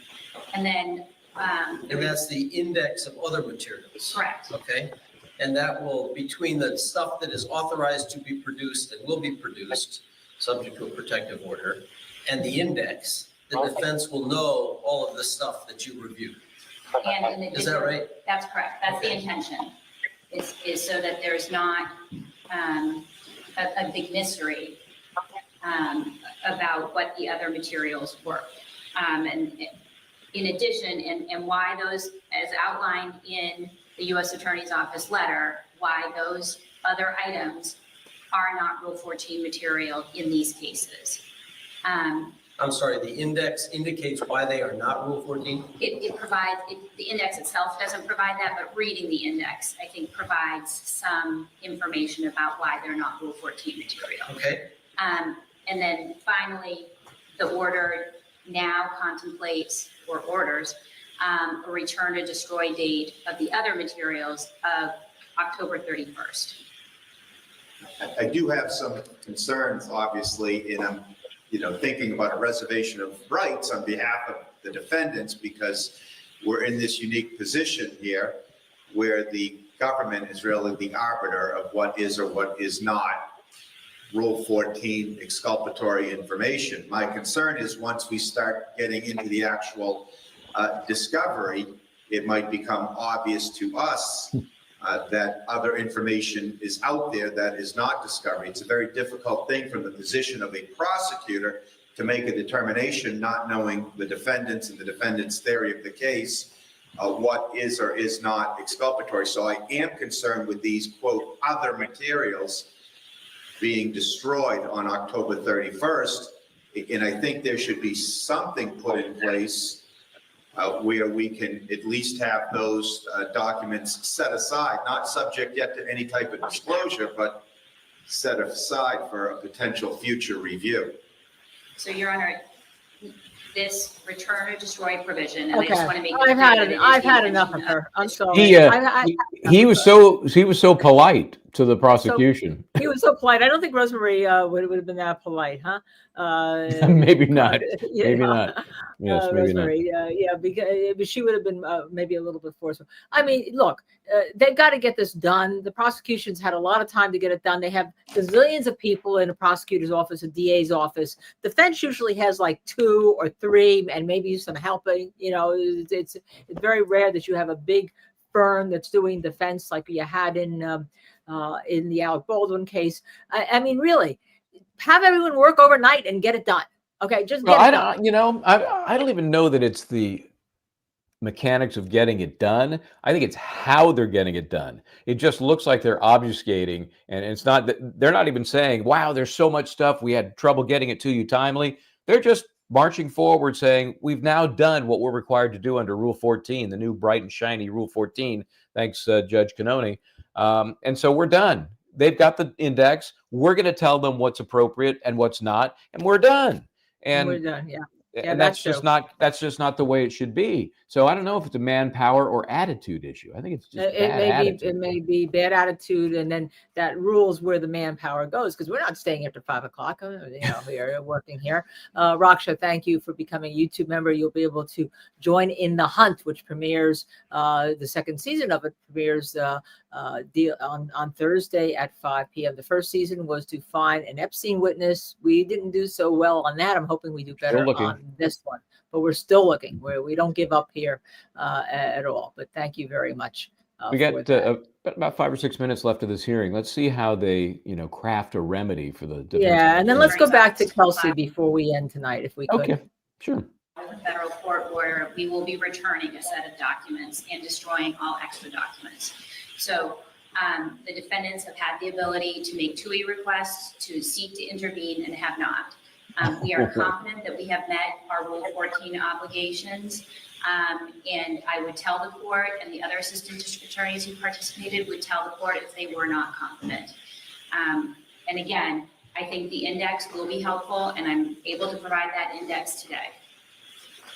And then and that's the index of other materials. Correct. Okay. And that will, between the stuff that is authorized to be produced and will be produced, subject to a protective order, and the index, the defense will know all of the stuff that you reviewed. And in addition, is that right? That's correct. That's the intention. Is so that there's not a big mystery about what the other materials were. And in addition, and why those, as outlined in the U.S. Attorney's Office letter, why those other items are not Rule 14 material in these cases. I'm sorry, the index indicates why they are not Rule 14? It provides, the index itself doesn't provide that, but reading the index, I think, provides some information about why they're not Rule 14 material. Okay. And then finally, the order now contemplates or orders a return to destroy date of the other materials of October 31st. I do have some concerns, obviously, in thinking about a reservation of rights on behalf of the defendants, because we're in this unique position here where the government is really the arbiter of what is or what is not Rule 14 exculpatory information. My concern is once we start getting into the actual discovery, it might become obvious to us that other information is out there that is not discovery. It's a very difficult thing from the position of a prosecutor to make a determination, not knowing the defendants and the defendant's theory of the case, what is or is not exculpatory. So I am concerned with these, quote, other materials being destroyed on October 31st. And I think there should be something put in place where we can at least have those documents set aside, not subject yet to any type of disclosure, but set aside for a potential future review. So, Your Honor, this return or destroy provision, and Okay. I just want to make it I've had enough of her. I'm sorry. He was so polite to the prosecution. He was so polite. I don't think Rosemary would have been that polite, huh? Maybe not. Maybe know. not. Yes, maybe not. Rosemary. Yeah, because she would have been maybe a little bit forceful. I mean, look, they've got to get this done. The prosecution's had a lot of time to get it done. They have gazillions of people in a prosecutor's office, a DA's office. Defense usually has like 2 or 3, and maybe some helping. You know, it's very rare that you have a big firm that's doing defense like you had in the Alec Baldwin case. I mean, really, have everyone work overnight and get it done. Okay, just get it done. You know, I don't even know that it's the mechanics of getting it done. I think it's how they're getting it done. It just looks like they're obfuscating, and it's not that they're not even saying, "Wow, there's so much stuff. We had trouble getting it to you timely." They're just marching forward, saying, "We've now done what we're required to do under Rule 14, the new bright and shiny Rule 14." Thanks, Judge Cannoni. And so we're done. They've got the index. We're going to tell them what's appropriate and what's not, and we're done. And we're done. Yeah. And that's just not the way it should be. So I don't know if it's a manpower or attitude issue. I think it's just it may be bad attitude, and then that rules where the manpower goes, because we're not staying after 5 o'clock. You know, we're working here. Raksha, thank you for becoming a YouTube member. You'll be able to join in the hunt, which premieres the second season of it premieres on Thursday at 5 p.m. The first season was to find an Epstein witness. We didn't do so well on that. I'm hoping we do better on this one, but we're still looking. We don't give up here at all. But thank you very much. We got about 5 or 6 minutes left of this hearing. Let's see how they, craft a remedy for the defense. Yeah, and then let's go back to Kelsey before we end tonight, if we could. Okay, sure. The federal court order, we will be returning a set of documents and destroying all extra documents. So the defendants have had the ability to make TUI requests, to seek to intervene, and have not. We are confident that we have met our Rule 14 obligations. And I would tell the court, and the other assistant district attorneys who participated would tell the court if they were not confident. And again, I think the index will be helpful, and I'm able to provide that index today.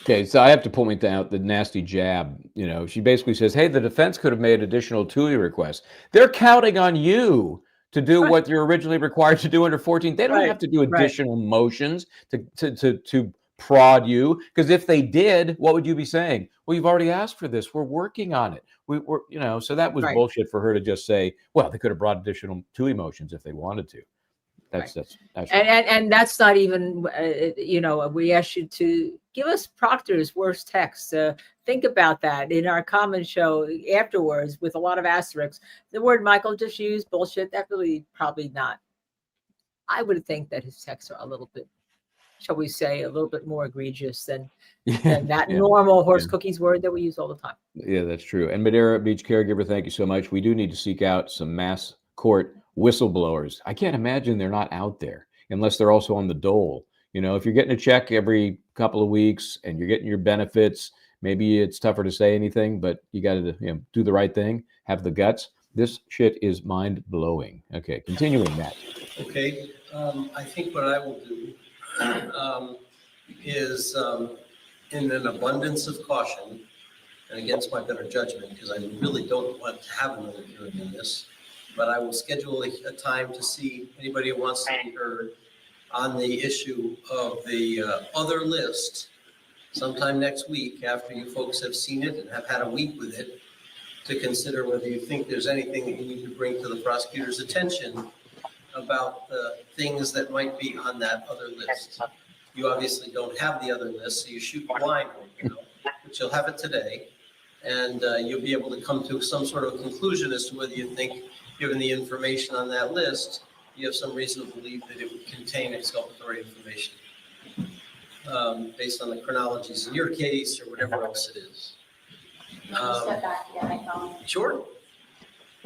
Okay, so I have to point out the nasty jab. She basically says, hey, the defense could have made additional TUI requests. They're counting on you to do what you're originally required to do under 14. They don't have to do additional motions to prod you, because if they did, what would you be saying? Well, you've already asked for this. We're working on it. We're, so that was bullshit for her to just say, well, they could have brought additional TUI motions if they wanted to. That's and that's not even, we asked you to give us Proctor's worst text. Think about that in our comment show afterwards with a lot of asterisks. The word Michael just used, bullshit, that really probably not. I would think that his texts are a little bit, shall we say, a little bit more egregious than that normal horse cookies word that we use all the time. Yeah, that's true. And Madeira Beach caregiver, thank you so much. We do need to seek out some mass court whistleblowers. I can't imagine they're not out there unless they're also on the dole. If you're getting a check every couple of weeks and you're getting your benefits, maybe it's tougher to say anything, but you got to do the right thing, have the guts. This shit is mind blowing. Okay, continuing that. Okay, I think what I will do is in an abundance of caution and against my better judgment, because I really don't want to have another hearing in this, but I will schedule a time to see anybody who wants to be heard on the issue of the other list sometime next week, after you folks have seen it and have had a week with it, to consider whether you think there's anything that you need to bring to the prosecutor's attention about the things that might be on that other list. You obviously don't have the other list, so you shoot blind, but you'll have it today, and you'll be able to come to some sort of conclusion as to whether you think, given the information on that list, you have some reason to believe that it would contain exculpatory information based on the chronologies in your case or whatever else it is. Sure.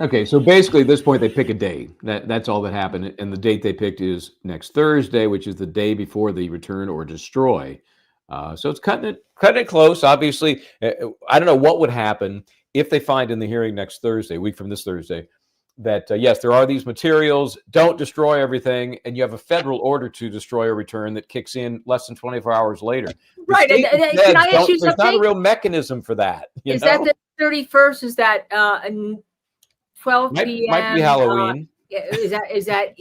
Okay, so basically at this point they pick a date. That's all that happened, and the date they picked is next Thursday, which is the day before the return or destroy. So it's cutting it close. Obviously, I don't know what would happen if they find in the hearing next Thursday, a week from this Thursday, that yes, there are these materials, don't destroy everything, and you have a federal order to destroy or return that kicks in less than 24 hours later. Right, and can I ask you something? There's not a real mecanism for that. Is that the 31st? Is that 12 p.m.? Might be Halloween. Is that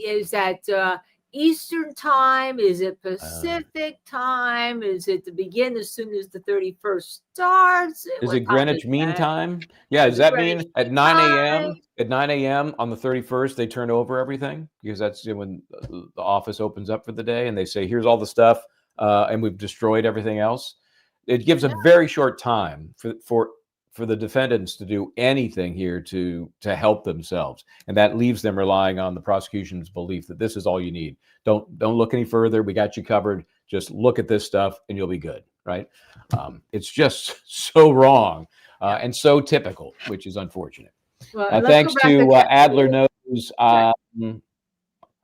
Eastern time? Is it Pacific time? Is it to begin as soon as the 31st starts? Is it Greenwich Mean Time? Yeah, does that mean at 9 a.m. at 9 a.m. on the 31st they turn over everything? Because that's when the office opens up for the day and they say, here's all the stuff, and we've destroyed everything else. It gives a very short time for the defendants to do anything here to help themselves, and that leaves them relying on the prosecution's belief that this is all you need. Don't look any further. We got you covered. Just look at this stuff, and you'll be good. Right? It's just so wrong and so typical, which is unfortunate. Well, thanks to Adler Knows.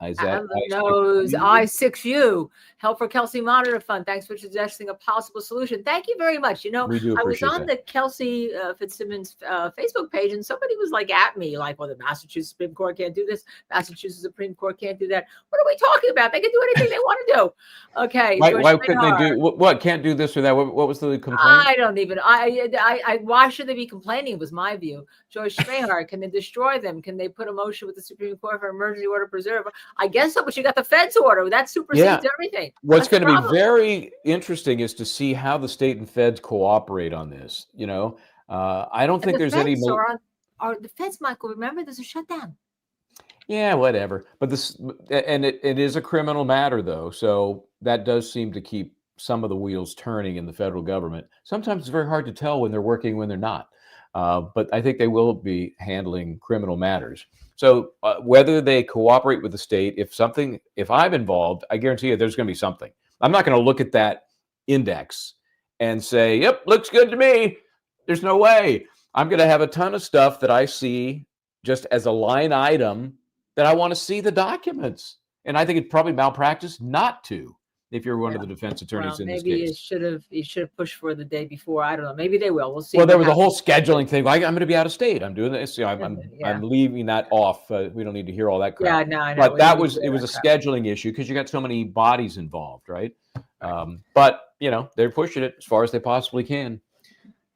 I6U, Help for Kelsey Monitor Fund. Thanks for suggesting a possible solution. Thank you very much. You know, I was on the Kelsey Fitzsimmons Facebook page, and somebody was like at me, like, well, the Massachusetts Supreme Court can't do this. Massachusetts Supreme Court can't do that. What are we talking about? They can do anything they want to do. Okay. Why couldn't they do what? Can't do this or that? What was the complaint? I don't even. Why should they be complaining? Was my view. George Schmehar, can they destroy them? Can they put a motion with the Supreme Court for emergency order preserve? I guess so, but you got the Fed's order. That supersedes everything. What's going to be very interesting is to see how the state and feds cooperate on this. You know, I don't think there's any. Are the feds, Michael? Remember, there's a shutdown. Yeah, whatever. But this, and it is a criminal matter, though, so that does seem to keep some of the wheels turning in the federal government. Sometimes it's very hard to tell when they're working, when they're not. But I think they will be handling criminal matters. So whether they cooperate with the state, if I'm involved, I guarantee you there's going to be something. I'm not going to look at that index and say, yep, looks good to me. There's no way. I'm going to have a ton of stuff that I see just as a line item that I want to see the documents. And I think it's probably malpractice not to. If you're one of the defense attorneys in this case. Maybe you should have pushed for the day before. I don't know. Maybe they will. We'll see. Well, there was a whole scheduling thing. Like, I'm going to be out of state. I'm doing this. You know, I'm leaving that off. We don't need to hear all that crap. Yeah, no, I know. But it was a scheduling issue because you got so many bodies involved, right? But, you know, they're pushing it as far as they possibly can.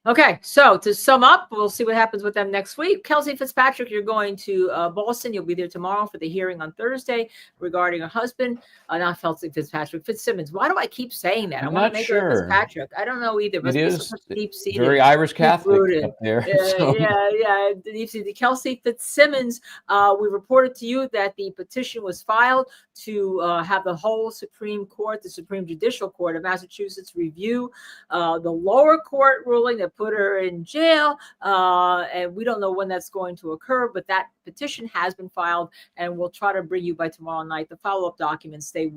Okay, so to sum up, we'll see what happens with them next week. Kelsey Fitzpatrick, you're going to Boston. You'll be there tomorrow for the hearing on Thursday regarding her husband. Not Kelsey Fitzpatrick, Fitzsimmons. Why do I keep saying that? I'm want not to make sure. her Fitzpatrick. I don't know either. It is very Irish Catholic up there. So. Yeah. The Kelsey Fitzsimmons, we reported to you that the petition was filed to have the whole Supreme Court, the Supreme Judicial Court of Massachusetts, review the lower court ruling that put her in jail, and we don't know when that's going to occur, but that petition has been filed, and we'll try to bring you by tomorrow night the follow-up documents. They're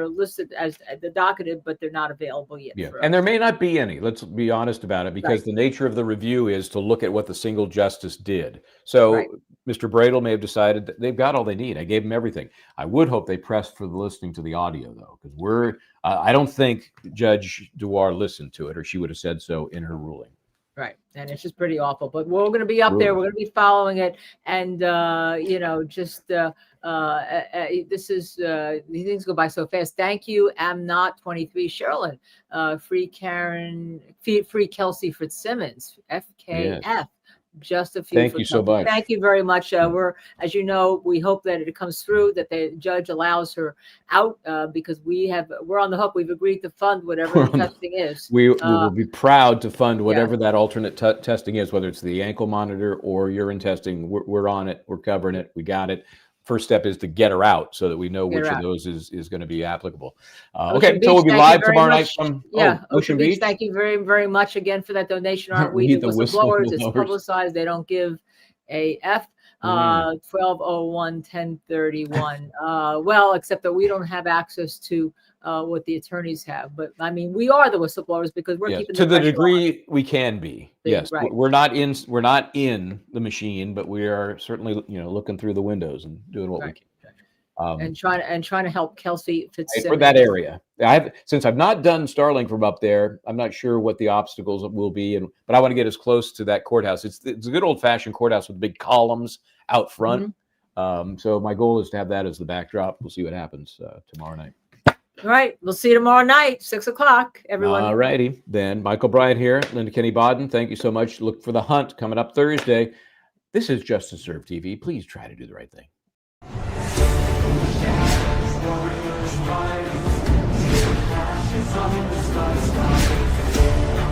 listed as the docketed, but they're not available yet. Yeah, and there may not be any. Let's be honest about it, because the nature of the review is to look at what the single justice did. So Mr. Bradel may have decided that they've got all they need. I gave them everything. I would hope they pressed for the listening to the audio, though, because I don't think Judge Dewar listened to it, or she would have said so in her ruling. Right. And it's just pretty awful, but we're going to be up there. We're going to be following it. And, these things go by so fast. Thank you. I'm not 23 Sherilyn, free Kelsey Fitzsimmons, FKF. Yes. Just a few. Thank you so much. Thank you very much. As you know, we hope that it comes through, that the judge allows her out, because we're on the hook. We've agreed to fund whatever the testing is. We will be proud to fund whatever that alternate testing is, whether it's the ankle monitor or urine testing. We're on it. We're covering it. We got it. First step is to get her out so that we know which of those is going to be applicable. Okay, so we'll be live tomorrow night from Ocean Beach. Thank you very, very much again for that donation. Aren't we the whistleblowers? It's publicized. They don't give a F. 12/01/10/31. Well, except that we don't have access to what the attorneys have. But I mean, we are the whistleblowers because we're keeping to the degree we can be. Yes, we're not in the machine, but we are certainly looking through the windows and doing what we can. And trying to help Kelsey Fitzsimmons for that area. Since I've not done Starlink from up there, I'm not sure what the obstacles will be, but I want to get as close to that courthouse. It's a good old-fashioned courthouse with big columns out front. So my goal is to have that as the backdrop. We'll see what happens tomorrow night. All right, we'll see you tomorrow night, 6:00. Everyone. All righty, then. Michael Bryant here, Linda Kenney Baden. Thank you so much. Look for the hunt coming up Thursday. This is Justice Served TV. Please try to do the right thing. warriors rise, ashes on the sky.